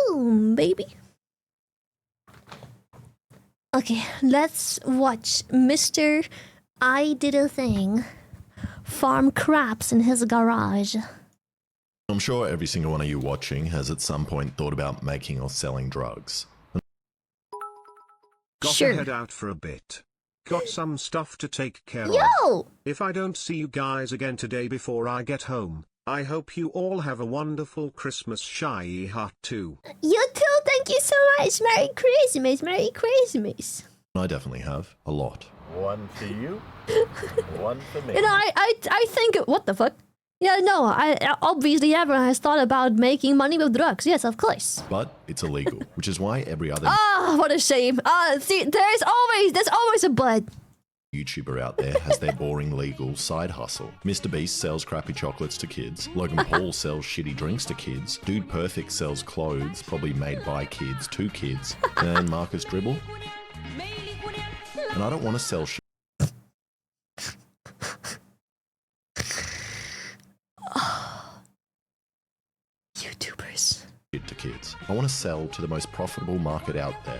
Boom, baby. Okay, let's watch Mr. I Did a Thing farm crabs in his garage. I'm sure every single one of you watching has at some point thought about making or selling drugs. Sure. Gotta head out for a bit. Got some stuff to take care of. Yo! If I don't see you guys again today before I get home, I hope you all have a wonderful Christmas, Shy Heart too. You too, thank you so much. Merry Christmas, Merry Christmas. I definitely have. A lot. One for you, one for me. You know, I think, what the fuck? Yeah, no, I obviously everyone has thought about making money with drugs. Yes, of course. But it's illegal, which is why every other What a shame. See, there's always a but. YouTuber out there has their boring legal side hustle. Mr. Beast sells crappy chocolates to kids. Logan Paul sells shitty drinks to kids. Dude Perfect sells clothes, probably made by kids to kids. And Marcus Dribble. And I don't want to sell shit YouTubers. to kids. I want to sell to the most profitable market out there.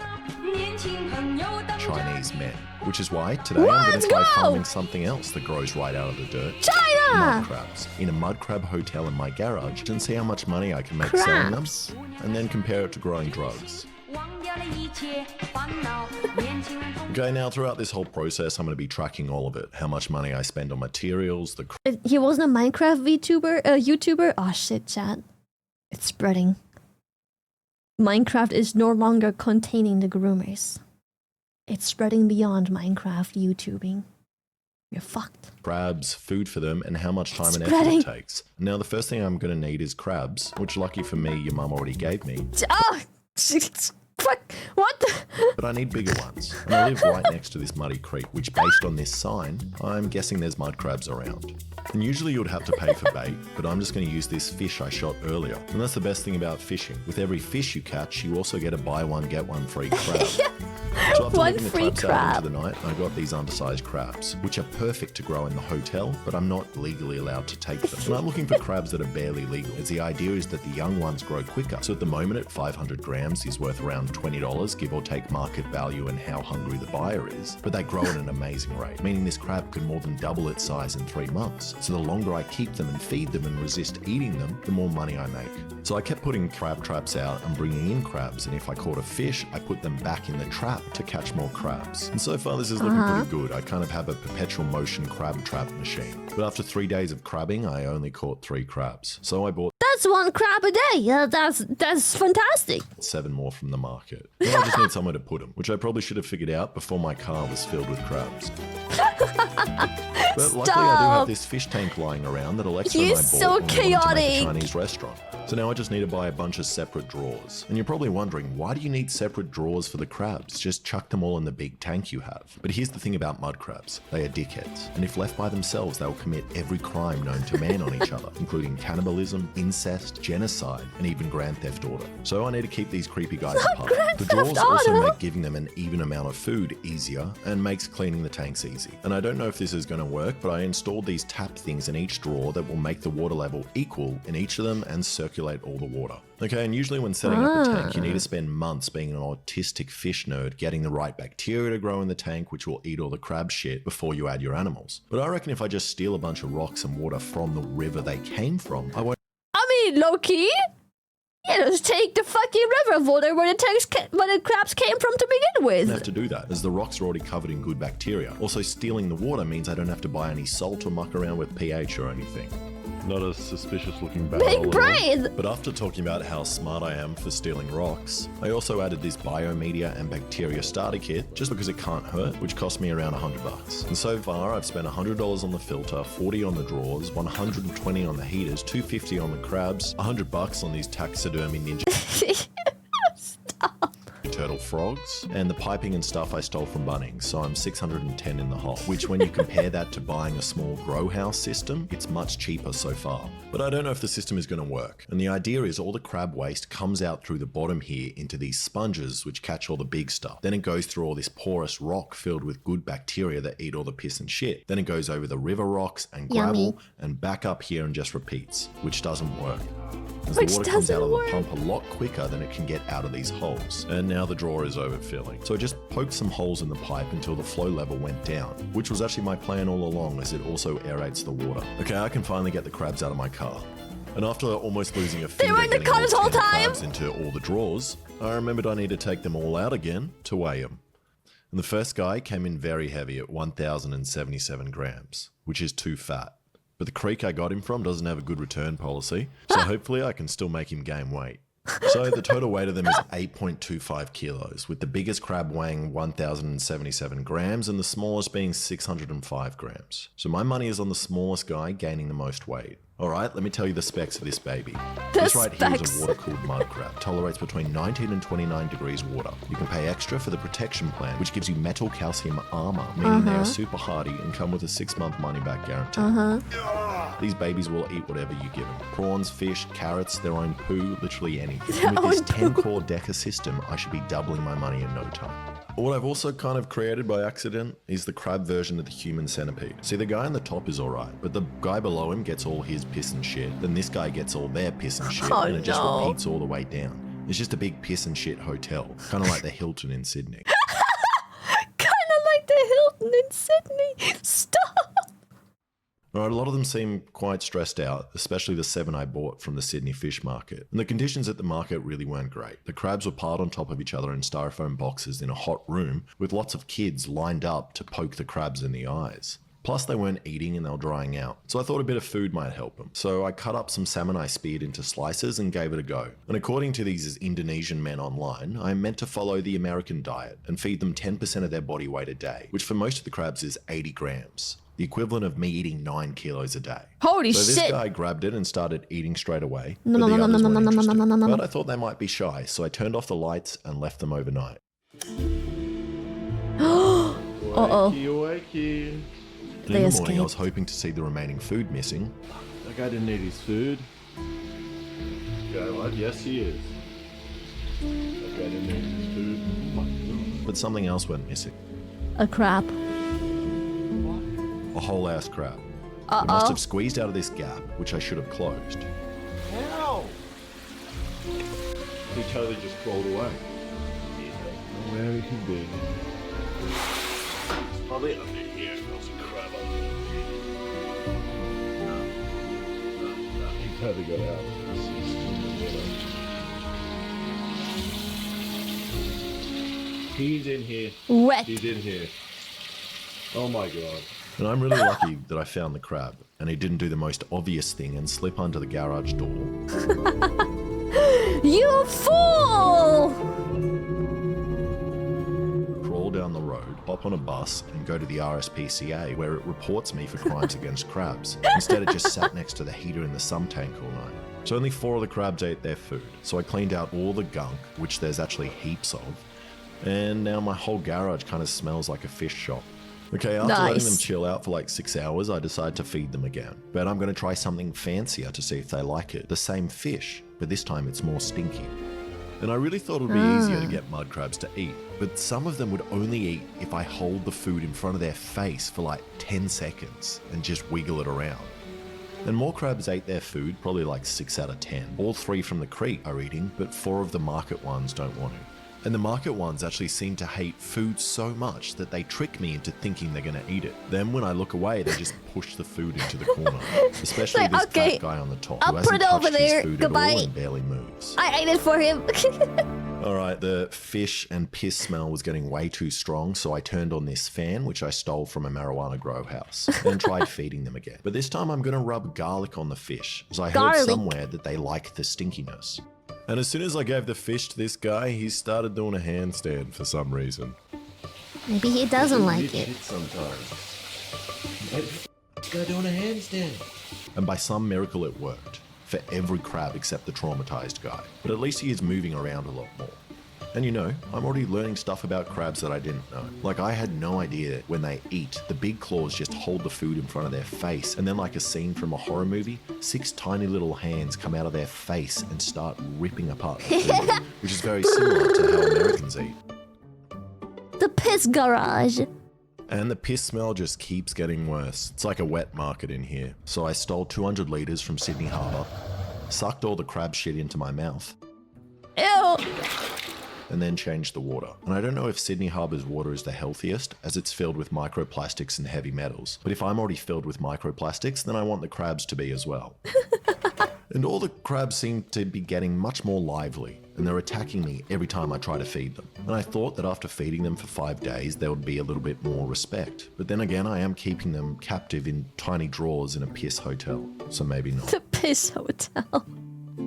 Chinese men. Which is why today I'm going Let's to try go! farming something else that grows right out of the dirt. China! Mud crabs. In a mud crab hotel in my garage and see how much money I can make selling them. Crabs. And then compare it to growing drugs. Okay, now throughout this whole process, I'm going to be tracking all of it. How much money I spend on materials, the He wasn't a Minecraft YouTuber? Oh shit, chat. It's spreading. Minecraft is no longer containing the groomers. It's spreading beyond Minecraft YouTubing. You're fucked. crabs, food for them, and how much time and Spreading. effort it takes. Now, the first thing I'm going to need is crabs, which lucky for me, your mum already gave me. Oh! Fuck! What the? But I need bigger ones. And I live right next to this muddy creek, which based on this sign, I'm guessing there's mud crabs around. And usually you would have to pay for bait, but I'm just going to use this fish I shot earlier. And that's the best thing about fishing. With every fish you catch, you also get a buy one, get one free crab. So after One leaving the free crabs out crab. into the night, I got these undersized crabs, which are perfect to grow in the hotel, but I'm not legally allowed to take them. And I'm looking for crabs that are barely legal, as the idea is that the young ones grow quicker. So at the moment at 500 grams, he's worth around $20, give or take market value and how hungry the buyer is. But they grow at an amazing rate, meaning this crab could more than double its size in 3 months. So the longer I keep them and feed them and resist eating them, the more money I make. So I kept putting crab traps out and bringing in crabs, and if I caught a fish, I put them back in the trap to catch more crabs. And so far this is looking pretty good. I kind of have a perpetual motion crab trap machine. But after 3 days of crabbing, I only caught 3 crabs. So I bought That's one crab a day. That's fantastic. 7 more from the market. Now I just need somewhere to put them, which I probably should have figured out before my car was filled with crabs. But luckily I do have this fish tank lying around that Alexa and I You're bought so when we wanted to make a chaotic. Chinese restaurant. So now I just need to buy a bunch of separate drawers. And you're probably wondering, why do you need separate drawers for the crabs? Just chuck them all in the big tank you have. But here's the thing about mud crabs. They are dickheads. And if left by themselves, they'll commit every crime known to man on each other, including cannibalism, incest, genocide, and even Grand Theft Auto. So I need to keep these creepy guys apart. Grand The Theft drawers also Auto? make giving them an even amount of food easier and makes cleaning the tanks easy. And I don't know if this is going to work, but I installed these tap things in each drawer that will make the water level equal in each of them and circulate all the water. Okay, and usually when setting up a tank, you need to spend months being an autistic fish nerd, getting the right bacteria to grow in the tank, which will eat all the crab shit before you add your animals. But I reckon if I just steal a bunch of rocks and water from the river they came from, I won't I mean, low-key, yeah, just take the fucking river water where the crabs came from to begin with. have to do that, as the rocks are already covered in good bacteria. Also, stealing the water means I don't have to buy any salt or muck around with pH or anything. Not a suspicious looking barrel. Big at all. brain! But after talking about how smart I am for stealing rocks, I also added this biomedia and bacteria starter kit just because it can't hurt, which cost me around $100. And so far I've spent $100 on the filter, $40 on the drawers, $120 on the heaters, $250 on the crabs, $100 on these taxidermy ninja Stop. turtle frogs, and the piping and stuff I stole from Bunnings, so I'm $610 in the hole, which when you compare that to buying a small grow house system, it's much cheaper so far. But I don't know if the system is going to work, and the idea is all the crab waste comes out through the bottom here into these sponges which catch all the big stuff. Then it goes through all this porous rock filled with good bacteria that eat all the piss and shit. Then it goes over the river rocks and gravel Yummy. and back up here and just repeats, which doesn't work. as Which the water comes out doesn't of work. the pump a lot quicker than it can get out of these holes. And now the drawer is overfilling. So I just poked some holes in the pipe until the flow level went down, which was actually my plan all along, as it also aerates the water. Okay, I can finally get the crabs out of my car. And after almost losing a finger were in the getting car this all whole 10 time? crabs into all the drawers, I remembered I need to take them all out again to weigh them. And the first guy came in very heavy at 1,077 grams, which is too fat. But the creek I got him from doesn't have a good return policy, so hopefully I can still make him gain weight. So the total weight of them is 8.25 kilos, with the biggest crab weighing 1,077 grams and the smallest being 605 grams. So my money is on the smallest guy gaining the most weight. Alright, let me tell you the specs of this baby. This right here is a water-cooled mud crab. Tolerates between 19 and 29 degrees water. You can pay extra for the protection plan, which gives you metal calcium armor, meaning they are super hardy and come with a 6-month money-back guarantee. These babies will eat whatever you give them. Prawns, fish, carrots, their own poo, literally anything. And with this 10-core Deca system, I should be doubling my money in no time. What I've also kind of created by accident is the crab version of the human centipede. See, the guy on the top is alright, but the guy below him gets all his piss and shit, then this guy gets all their piss and shit, and it just repeats all the way down. It's just a big piss and shit hotel, kind of like the Hilton in Sydney. Kind of like the Hilton in Sydney. Stop. Alright, a lot of them seem quite stressed out, especially the 7 I bought from the Sydney fish market. And the conditions at the market really weren't great. The crabs were piled on top of each other in styrofoam boxes in a hot room, with lots of kids lined up to poke the crabs in the eyes. Plus they weren't eating and they were drying out. So I thought a bit of food might help them. So I cut up some salmon I speared into slices and gave it a go. And according to these Indonesian men online, I am meant to follow the American diet and feed them 10% of their body weight a day, which for most of the crabs is 80 grams. The equivalent of me eating 9 kilos a day. Holy so shit. this guy grabbed it and started eating straight away. No, but the no, no, others no, no, weren't no, no, interested. no, no, no, no. But I thought they might be shy, so I turned off the lights and left them overnight. Uh-oh. Wakey. In the morning, I was hoping to see the remaining food missing, That guy didn't eat his food. Guy what? Yes, he is. That guy didn't eat his food. Oh my God. but something else went missing. A crab. A whole ass crab. It must have squeezed out of this gap, which I should have closed. How? He totally just crawled away. Where he could be. Probably under here. There's a crab under here. No. He totally got out. He's in here. Wet. He's in here. Oh my God. And I'm really lucky that I found the crab, and he didn't do the most obvious thing and slip under the garage door. You fool! Crawl down the road, hop on a bus, and go to the RSPCA, where it reports me for crimes against crabs. Instead, it just sat next to the heater in the sum tank all night. So only 4 of the crabs ate their food. So I cleaned out all the gunk, which there's actually heaps of, and now my whole garage kind of smells like a fish shop. Okay, after letting them chill out for like 6 hours, I decide to feed them again. But I'm going to try something fancier to see if they like it. The same fish, but this time it's more stinky. And I really thought it would be easier to get mud crabs to eat, but some of them would only eat if I hold the food in front of their face for like 10 seconds and just wiggle it around. And more crabs ate their food, probably like 6 out of 10. All 3 from the creek are eating, but 4 of the market ones don't want to. And the market ones actually seem to hate food so much that they trick me into thinking they're going to eat it. Then when I look away, they just push the food into the corner. Especially this fat guy on the top who hasn't touched his food at all and barely moves. I ate it for him. Alright, the fish and piss smell was getting way too strong, so I turned on this fan, which I stole from a marijuana grow house, and tried feeding them again. But this time I'm going to rub garlic on the fish, as I heard somewhere that they like the stinkiness. And as soon as I gave the fish to this guy, he started doing a handstand for some reason. Maybe he doesn't like it. Sometimes. Guy doing a handstand. And by some miracle it worked. For every crab except the traumatized guy. But at least he is moving around a lot more. And you know, I'm already learning stuff about crabs that I didn't know. Like I had no idea that when they eat, the big claws just hold the food in front of their face, and then like a scene from a horror movie, 6 tiny little hands come out of their face and start ripping apart the food, which is very similar to how Americans eat. The piss garage. And the piss smell just keeps getting worse. It's like a wet market in here. So I stole 200 litres from Sydney Harbour, sucked all the crab shit into my mouth, Ew. and then changed the water. And I don't know if Sydney Harbour's water is the healthiest, as it's filled with microplastics and heavy metals. But if I'm already filled with microplastics, then I want the crabs to be as well. And all the crabs seem to be getting much more lively, and they're attacking me every time I try to feed them. And I thought that after feeding them for 5 days, there would be a little bit more respect. But then again, I am keeping them captive in tiny drawers in a piss hotel, so maybe not. The piss hotel.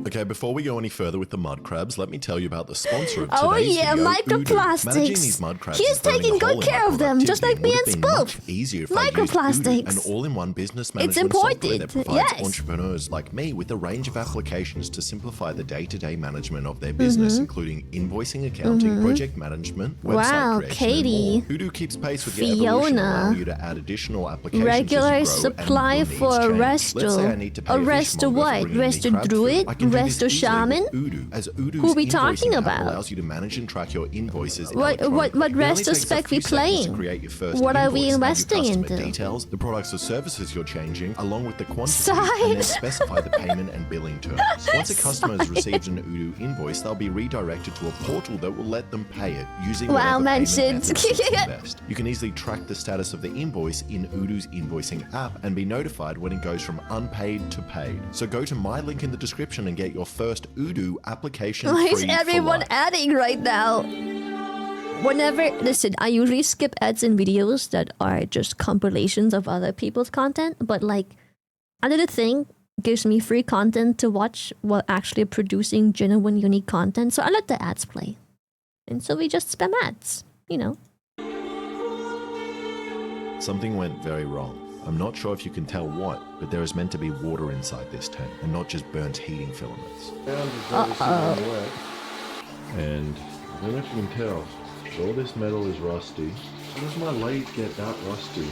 Okay, before we go any further with the mud crabs, let me tell you about the sponsor of today's Oh yeah, video, microplastics. Udo. Managing these mud crabs He's is burning taking a hole good in my care of them, just like productivity me and and would have been Spoof. much easier if I used Microplastics. Udo, an all-in-one business It's management software that important, provides yes. entrepreneurs like me with a range of applications to simplify the day-to-day management of their business, including invoicing, accounting, project management, website Wow, creation, Katie. and more. Udo keeps pace with your evolution, Fiona. allowing you to add additional applications Regular as you grow supply and your for needs a change. resto. Let's say I need to pay A a resto fishmonger for what? bringing me Resto crab druid? food. I can do this Resto easily shaman? with Udo, as Udo's Who are we invoicing talking app about? allows you to manage and track your invoices What electronically. It only takes a retrospect few we seconds playing? to create your first What are we invoice, add your investing customer into? details, the products or services you're changing, along with the quantity, Side. and then specify the payment and billing terms. Once a customer has received an Udo invoice, they'll be redirected to a portal that will let them pay it using Wow, whatever payment mentions. method suits them best. You can easily track the status of the invoice in Udo's invoicing app and be notified when it goes from unpaid to paid. So go to my link in the description and get your first Udo application Why free is everyone for life. adding right now? Listen, I usually skip ads in videos that are just compilations of other people's content, but like, another thing gives me free content to watch while actually producing genuine, unique content, so I let the ads play. And so we just spam ads, you know. Something went very wrong. I'm not sure if you can tell what, but there is meant to be water inside this tank and not just burnt heating filaments. And I don't know if you can tell, but all this metal is rusty. How does my lathe get that rusty?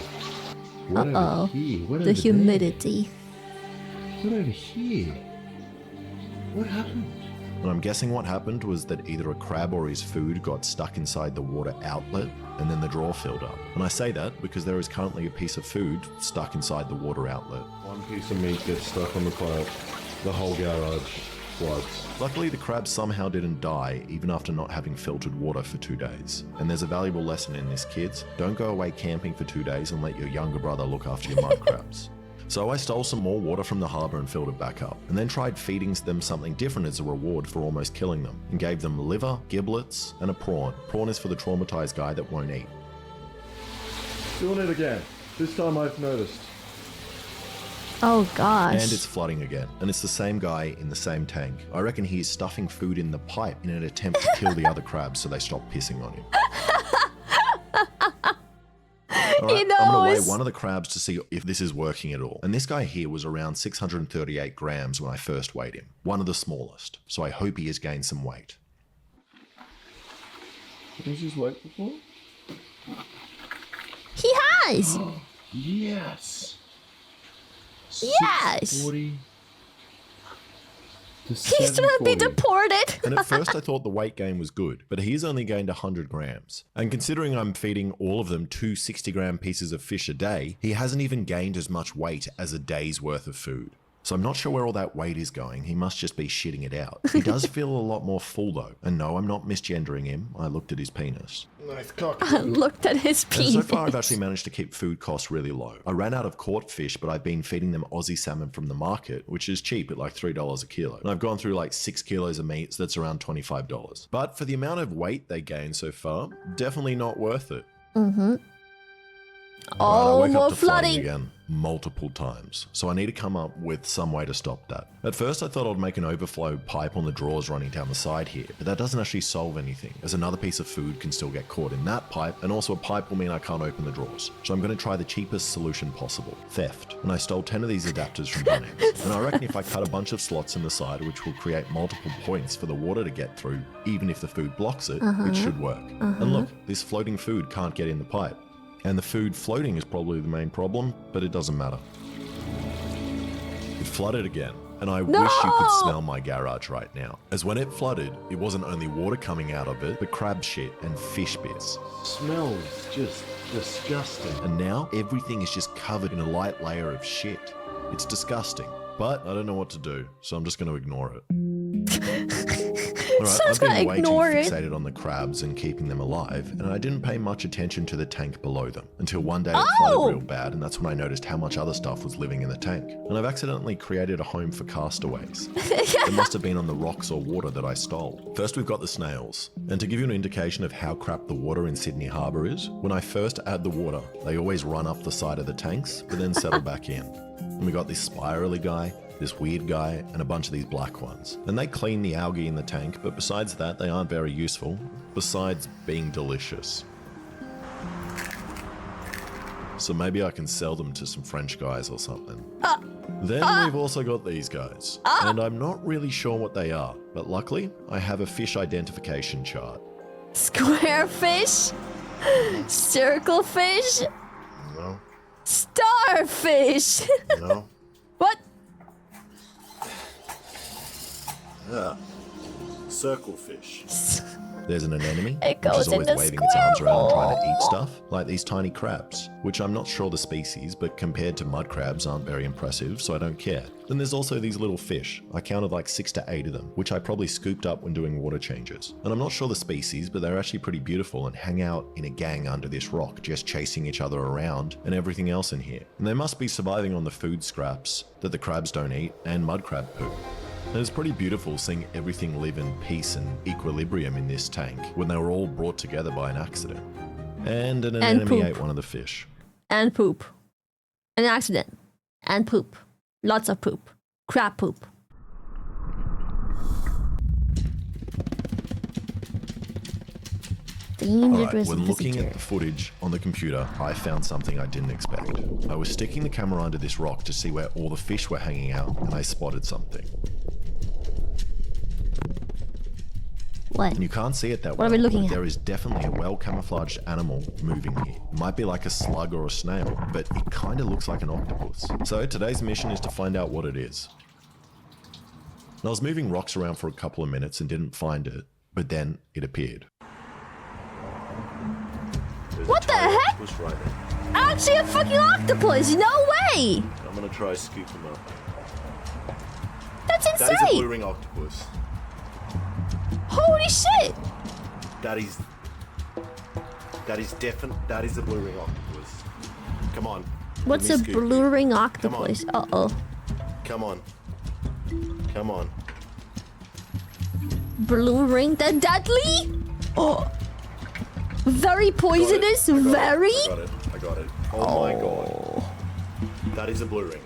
What over here? What The over humidity. there? What over here? What happened? And I'm guessing what happened was that either a crab or his food got stuck inside the water outlet and then the drawer filled up. And I say that because there is currently a piece of food stuck inside the water outlet. One piece of meat gets stuck on the pipe. The whole garage floods. Luckily, the crab somehow didn't die even after not having filtered water for 2 days. And there's a valuable lesson in this, kids. Don't go away camping for 2 days and let your younger brother look after your mud crabs. So I stole some more water from the harbour and filled it back up, and then tried feeding them something different as a reward for almost killing them, and gave them liver, giblets, and a prawn. Prawn is for the traumatized guy that won't eat. Doing it again. This time I've noticed. Oh gosh. And it's flooding again, and it's the same guy in the same tank. I reckon he's stuffing food in the pipe in an attempt to kill the other crabs so they stop pissing on him. Alright, I'm gonna weigh knows. one of the crabs to see if this is working at all. And this guy here was around 638 grams when I first weighed him. One of the smallest, so I hope he has gained some weight. What was his weight before? He has! Yes! Yes! 640 to He's gonna be 740. deported! And at first I thought the weight gain was good, but he's only gained 100 grams. And considering I'm feeding all of them 2 60-gram pieces of fish a day, he hasn't even gained as much weight as a day's worth of food. So I'm not sure where all that weight is going. He must just be shitting it out. He does feel a lot more full though. And no, I'm not misgendering him. I looked at his penis. Nice cock. I looked at his And penis. so far I've actually managed to keep food costs really low. I ran out of caught fish, but I've been feeding them Aussie salmon from the market, which is cheap at like $3 a kilo. And I've gone through like 6 kilos of meat, so that's around $25. But for the amount of weight they gained so far, definitely not worth it. I Oh, wake up more to flooding flooding. again multiple times, so I need to come up with some way to stop that. At first I thought I'd make an overflow pipe on the drawers running down the side here, but that doesn't actually solve anything, as another piece of food can still get caught in that pipe, and also a pipe will mean I can't open the drawers. So I'm going to try the cheapest solution possible, theft. And I stole 10 of these adapters from Bunnings, and I reckon if I cut a bunch of slots in the side, which will create multiple points for the water to get through, even if the food blocks it, it should work. And look, this floating food can't get in the pipe. And the food floating is probably the main problem, but it doesn't matter. It flooded again, and I wish you could smell my garage right now. As when it flooded, it wasn't only water coming out of it, but crab shit and fish bits. Smells just disgusting. And now everything is just covered in a light layer of shit. It's disgusting. But I don't know what to do, so I'm just going to ignore it. Alright, So I've it's gonna been way too ignore it. fixated on the crabs and keeping them alive, and I didn't pay much attention to the tank below them until one day it flooded real bad, and that's when I noticed how much other stuff was living in the tank. And I've accidentally created a home for castaways. It must have been on the rocks or water that I stole. First we've got the snails, and to give you an indication of how crap the water in Sydney Harbour is, when I first add the water, they always run up the side of the tanks, but then settle back in. And we got this spirally guy, this weird guy, and a bunch of these black ones. And they clean the algae in the tank, but besides that, they aren't very useful, besides being delicious. So maybe I can sell them to some French guys or something. Then we've also got these guys, and I'm not really sure what they are, but luckily, I have a fish identification chart. Square fish? Circle fish? No, Starfish? no. What? Circle fish. There's an anemone, It which goes is always into waving its arms around and trying to eat squirrel. stuff, like these tiny crabs, which I'm not sure the species, but compared to mud crabs aren't very impressive, so I don't care. Then there's also these little fish. I counted like 6 to 8 of them, which I probably scooped up when doing water changes. And I'm not sure the species, but they're actually pretty beautiful and hang out in a gang under this rock, just chasing each other around and everything else in here. And they must be surviving on the food scraps that the crabs don't eat and mud crab poo. And it's pretty beautiful seeing everything live in peace and equilibrium in this tank when they were all brought together by an accident. And an anemone poop. ate one of the fish. And poop. An accident. And poop. Lots of poop. Crab poop. Alright, Dangerous when looking visitor. at the footage on the computer, I found something I didn't expect. I was sticking the camera under this rock to see where all the fish were hanging out, and I spotted something. What? And you can't see it that What are well, we looking but at? there is definitely a well-camouflaged animal moving here. It might be like a slug or a snail, but it kind of looks like an octopus. So today's mission is to find out what it is. And I was moving rocks around for a couple of minutes and didn't find it, but then it appeared. What the heck? Right there. Actually, a fucking octopus! No way! I'm gonna try scoop him up. That's That is a insane! blue ring octopus. Holy shit! That is a blue ring octopus. Come on. What's Let a me scoop blue you. ring octopus? Uh-oh. Come on. Come on. Blue ring? That deadly? Oh. Very poisonous? Very? I got it. Oh my god. That is a blue ring.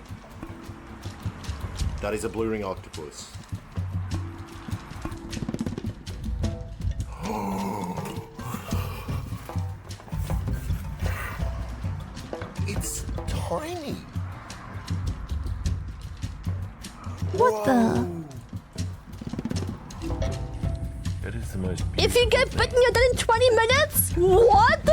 That is a blue ring octopus. It's tiny. What the? That is the most If you get bitten, you're done in 20 minutes? What?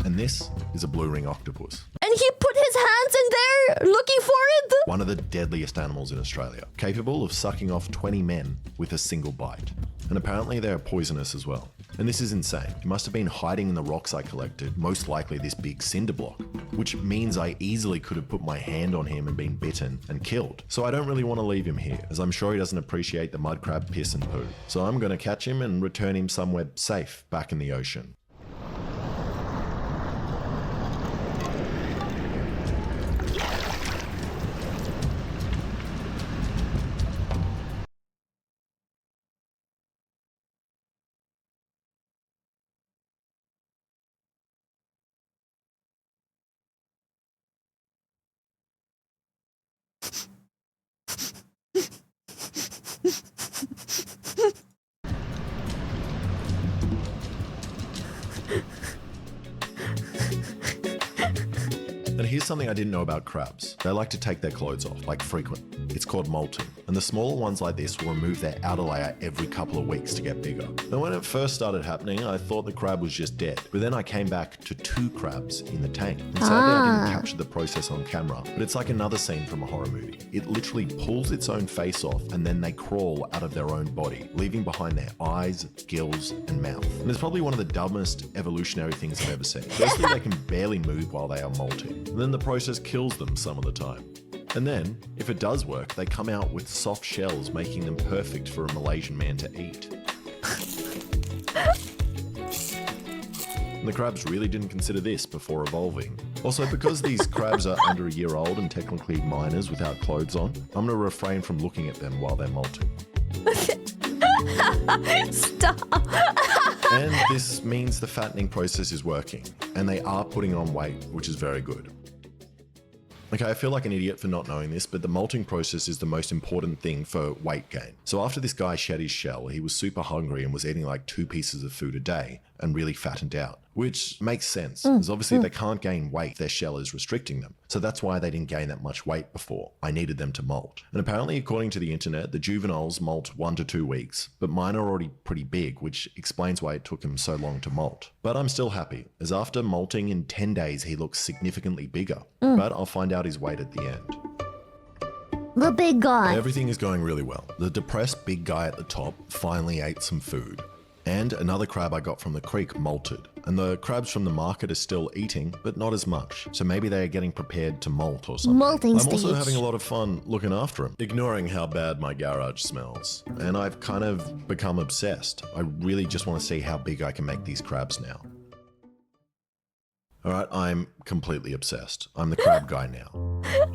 And this is a blue ring octopus. And he put his hands in there looking for it? One of the deadliest animals in Australia, capable of sucking off 20 men with a single bite. And apparently they are poisonous as well. And this is insane. It must have been hiding in the rocks I collected, most likely this big cinder block, which means I easily could have put my hand on him and been bitten and killed. So I don't really want to leave him here, as I'm sure he doesn't appreciate the mud crab piss and poo. So I'm going to catch him and return him somewhere safe back in the ocean. And here's something I didn't know about crabs. They like to take their clothes off, like frequent. It's called molting. And the smaller ones like this will remove their outer layer every couple of weeks to get bigger. And when it first started happening, I thought the crab was just dead. But then I came back to 2 crabs in the tank. And sadly, I didn't capture the process on camera. But it's like another scene from a horror movie. It literally pulls its own face off and then they crawl out of their own body, leaving behind their eyes, gills, and mouth. And it's probably one of the dumbest evolutionary things I've ever seen. Firstly, they can barely move while they are molting. And then the process kills them some of the time. And then, if it does work, they come out with soft shells, making them perfect for a Malaysian man to eat. And the crabs really didn't consider this before evolving. Also, because these crabs are under a year old and technically minors without clothes on, I'm going to refrain from looking at them while they're molting. Stop. And this means the fattening process is working, and they are putting on weight, which is very good. Okay, I feel like an idiot for not knowing this, but the molting process is the most important thing for weight gain. So after this guy shed his shell, he was super hungry and was eating like 2 pieces of food a day and really fattened out, which makes sense, because obviously they can't gain weight. Their shell is restricting them. So that's why they didn't gain that much weight before. I needed them to molt. And apparently, according to the internet, the juveniles molt 1 to 2 weeks, but mine are already pretty big, which explains why it took him so long to molt. But I'm still happy, as after molting in 10 days, he looks significantly bigger. But I'll find out his weight at the end. The big guy. Everything is going really well. The depressed big guy at the top finally ate some food. And another crab I got from the creek molted. And the crabs from the market are still eating, but not as much. So maybe they are getting prepared to molt or something. Molting I'm also stage. having a lot of fun looking after them, ignoring how bad my garage smells. And I've kind of become obsessed. I really just want to see how big I can make these crabs now. Alright, I'm completely obsessed. I'm the crab guy now.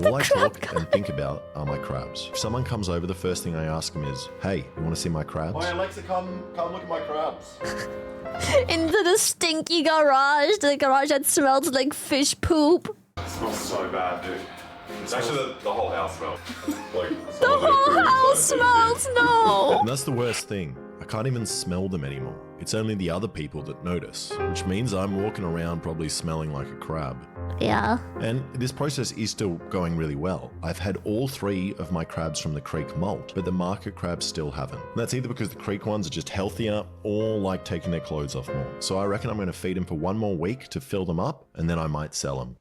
All I talk and think about are my crabs. If someone comes over, the first thing I ask them is, hey, you want to see my crabs? Oh, Alexa, come look at my crabs. Into the stinky garage. The garage that smells like fish poop. It smells so bad, dude. It's actually the whole house smells. Like, The whole house smells. No. And that's the worst thing. I can't even smell them anymore. It's only the other people that notice, which means I'm walking around probably smelling like a crab. Yeah. And this process is still going really well. I've had all 3 of my crabs from the creek molt, but the market crabs still haven't. And that's either because the creek ones are just healthier or like taking their clothes off more. So I reckon I'm going to feed them for 1 more week to fill them up, and then I might sell them.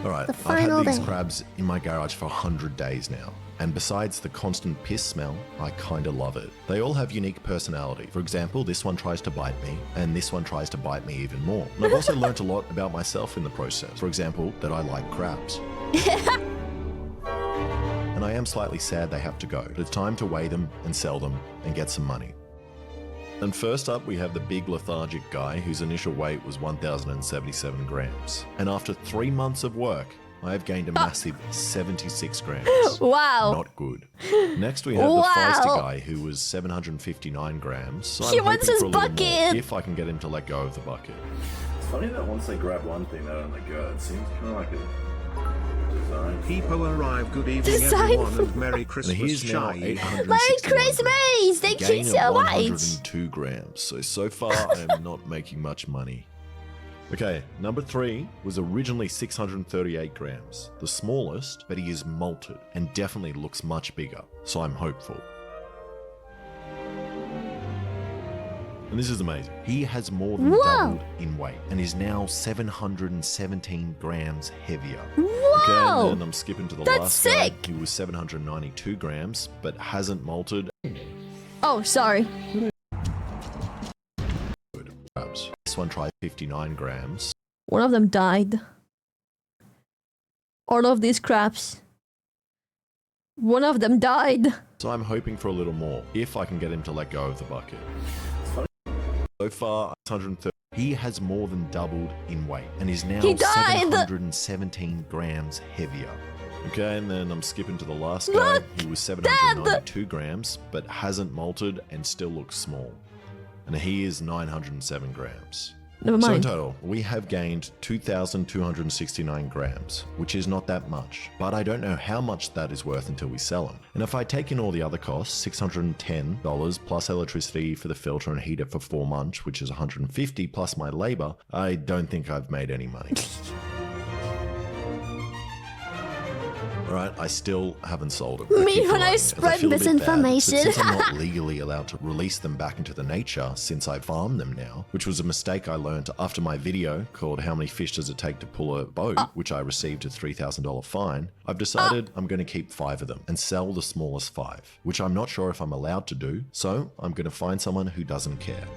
Alright, The I've had final these day. crabs in my garage for 100 days now. And besides the constant piss smell, I kinda love it. They all have unique personality. For example, this one tries to bite me, and this one tries to bite me even more. And I've also learnt a lot about myself in the process. For example, that I like crabs. And I am slightly sad they have to go, but it's time to weigh them and sell them and get some money. And first up, we have the big lethargic guy whose initial weight was 1,077 grams. And after 3 months of work, I have gained a massive 76 grams. Wow. Not good. Next, we have the feisty guy who was 759 grams. So He I'm wants hoping his for a little more, bucket. if I can get him to let go of the bucket. It's funny that once they grab one thing, they don't let go. It seems kind of like a design. People arrive. Good evening, Design everyone, and Merry And Christmas, here's now Shy. 861 Merry grams. Christmas! Thank Gain you of so much. 102 grams. So far, I am not making much money. Okay, number 3 was originally 638 grams, the smallest, but he is molted and definitely looks much bigger, so I'm hopeful. And this is amazing. He has more than Whoa. doubled in weight and is now 717 grams heavier. Whoa. Okay, and then I'm skipping to the That's last sick. guy. He was 792 grams, but hasn't molted. Oh, sorry. Crabs. This one tried 59 grams. One of them died. All of these crabs. One of them died. So I'm hoping for a little more, if I can get him to let go of the bucket. So far, 130. He has more than doubled in weight and is now He died. 717 grams heavier. Okay, and then I'm skipping to the last guy. Look, He was 792 grams, but hasn't molted and still looks small. And he is 907 grams. Never So in mind. total, we have gained 2,269 grams, which is not that much, but I don't know how much that is worth until we sell them. And if I take in all the other costs, $610 plus electricity for the filter and heater for 4 months, which is $150 plus my labor, I don't think I've made any money. Alright, I still haven't sold them. Me keep when I lying, as spread feel a bit bad, but misinformation. since I'm not legally allowed to release them back into the nature since I farm them now, which was a mistake I learned after my video called How Many Fish Does It Take to Pull a Boat, which I received a $3,000 fine, I've decided I'm going to keep 5 of them and sell the smallest 5, which I'm not sure if I'm allowed to do, so I'm going to find someone who doesn't care.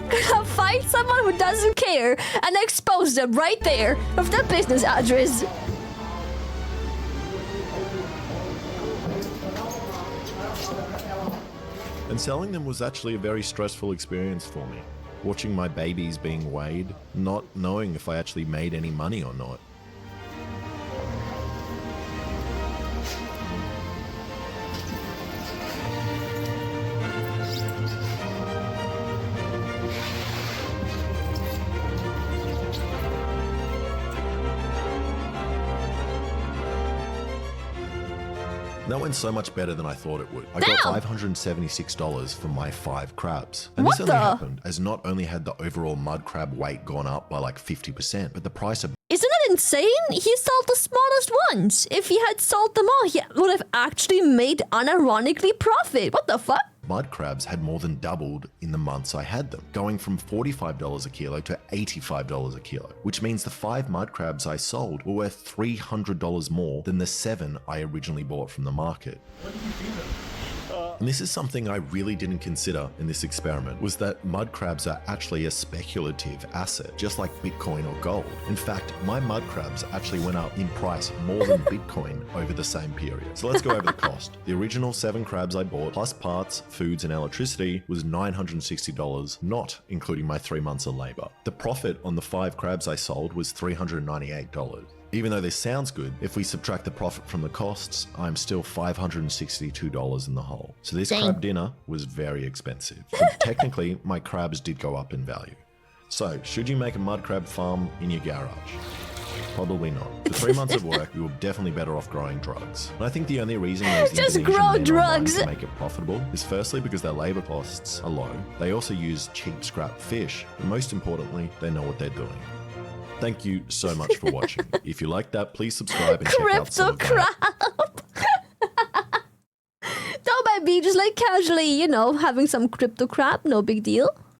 gonna find someone who doesn't care and expose them right there with the business address. And selling them was actually a very stressful experience for me. Watching my babies being weighed, not knowing if I actually made any money or not. That went so much better than I thought it would. I got $576 for my 5 crabs. And this only happened as not only had the overall mud crab weight gone up by like 50%, but the price of... Isn't that insane? He sold the smallest ones. If he had sold them all, he would have actually made unironically profit. What the fuck? mud crabs had more than doubled in the months I had them, going from $45 a kilo to $85 a kilo, which means the 5 mud crabs I sold were worth $300 more than the 7 I originally bought from the market. And this is something I really didn't consider in this experiment, was that mud crabs are actually a speculative asset, just like Bitcoin or gold. In fact, my mud crabs actually went up in price more than Bitcoin over the same period. So let's go over the cost. The original 7 crabs I bought, plus parts, foods, and electricity, was $960, not including my 3 months of labor. The profit on the 5 crabs I sold was $398. Even though this sounds good, if we subtract the profit from the costs, I'm still $562 in the hole. So this crab dinner was very expensive. But technically, my crabs did go up in value. So, should you make a mud crab farm in your garage? Probably not. For 3 months of work, we were definitely better off growing drugs. And I think the only reason those Just grow drugs to make it profitable is firstly because their labor costs are low. They also use cheap scrap fish. And most importantly, they know what they're doing. Thank you so much for watching. If you like that, please subscribe and check out some of Crypto crab! Don't mind me, just like casually, you know, having some crypto crab, no big deal.